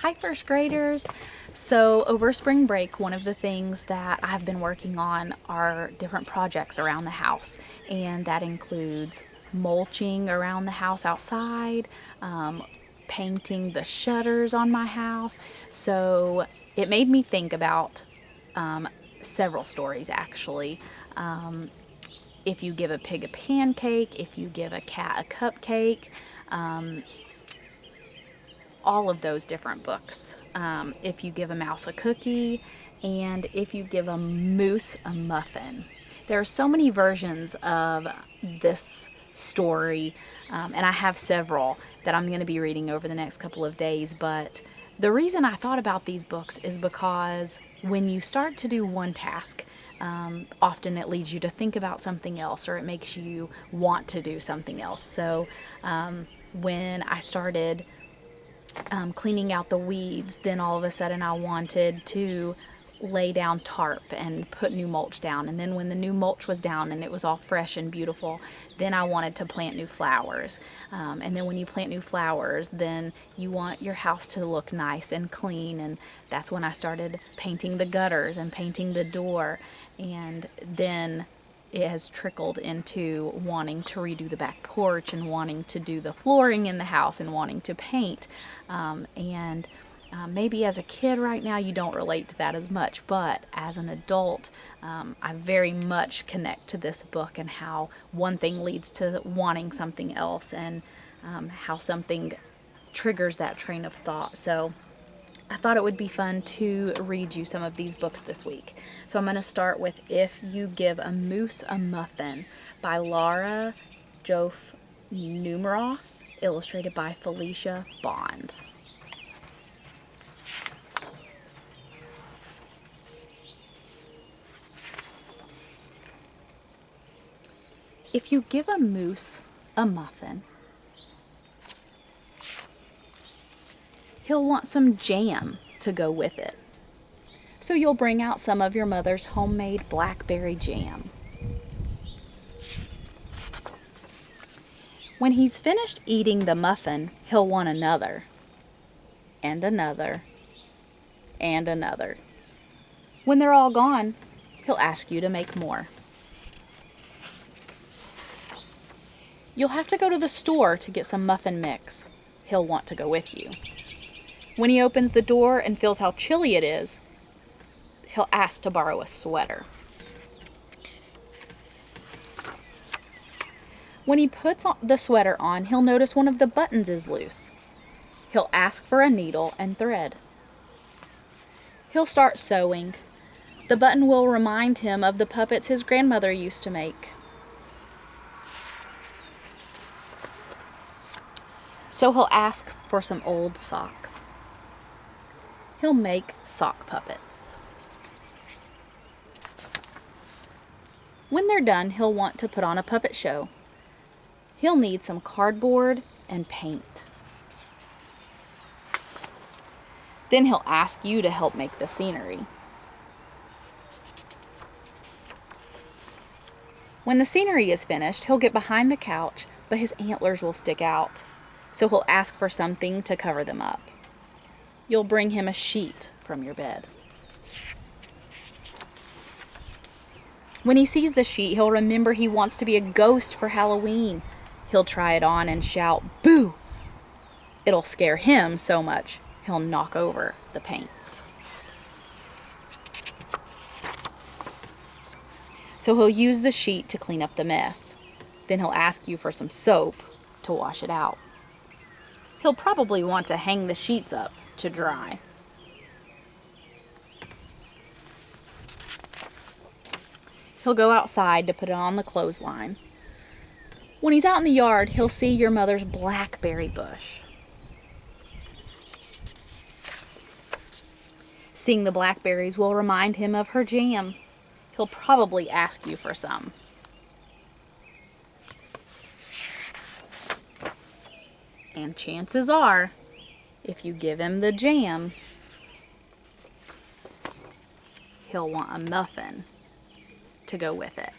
Hi, first graders. So, over spring break, one of the things that I've been working on are different projects around the house, and that includes mulching around the house outside, painting the shutters on my house. So, it made me think about several stories actually. If you give a pig a pancake, if you give a cat a cupcake, all of those different books. If you give a mouse a cookie, and if you give a moose a muffin. There are so many versions of this story, and I have several that I'm going to be reading over the next couple of days. But the reason I thought about these books is because when you start to do one task, often it leads you to think about something else, or it makes you want to do something else. So when I started cleaning out the weeds, then all of a sudden I wanted to lay down tarp and put new mulch down. And then when the new mulch was down and it was all fresh and beautiful, then I wanted to plant new flowers. And then when you plant new flowers, then you want your house to look nice and clean. And that's when I started painting the gutters and painting the door. And then it has trickled into wanting to redo the back porch and wanting to do the flooring in the house and wanting to paint. Maybe as a kid right now you don't relate to that as much, but as an adult, I very much connect to this book and how one thing leads to wanting something else, and how something triggers that train of thought. So I thought it would be fun to read you some of these books this week. So I'm going to start with If You Give a Moose a Muffin by Laura Joffe Numeroff, illustrated by Felicia Bond. If you give a moose a muffin, he'll want some jam to go with it. So you'll bring out some of your mother's homemade blackberry jam. When he's finished eating the muffin, he'll want another, and another, and another. When they're all gone, he'll ask you to make more. You'll have to go to the store to get some muffin mix. He'll want to go with you. When he opens the door and feels how chilly it is, he'll ask to borrow a sweater. When he puts the sweater on, he'll notice one of the buttons is loose. He'll ask for a needle and thread. He'll start sewing. The button will remind him of the puppets his grandmother used to make. So he'll ask for some old socks. He'll make sock puppets. When they're done, he'll want to put on a puppet show. He'll need some cardboard and paint. Then he'll ask you to help make the scenery. When the scenery is finished, he'll get behind the couch, but his antlers will stick out. So he'll ask for something to cover them up. You'll bring him a sheet from your bed. When he sees the sheet, he'll remember he wants to be a ghost for Halloween. He'll try it on and shout, "Boo!" It'll scare him so much, he'll knock over the paints. So he'll use the sheet to clean up the mess. Then he'll ask you for some soap to wash it out. He'll probably want to hang the sheets up to dry. He'll go outside to put it on the clothesline. When he's out in the yard, he'll see your mother's blackberry bush. Seeing the blackberries will remind him of her jam. He'll probably ask you for some. And chances are, if you give him the jam, he'll want a muffin to go with it.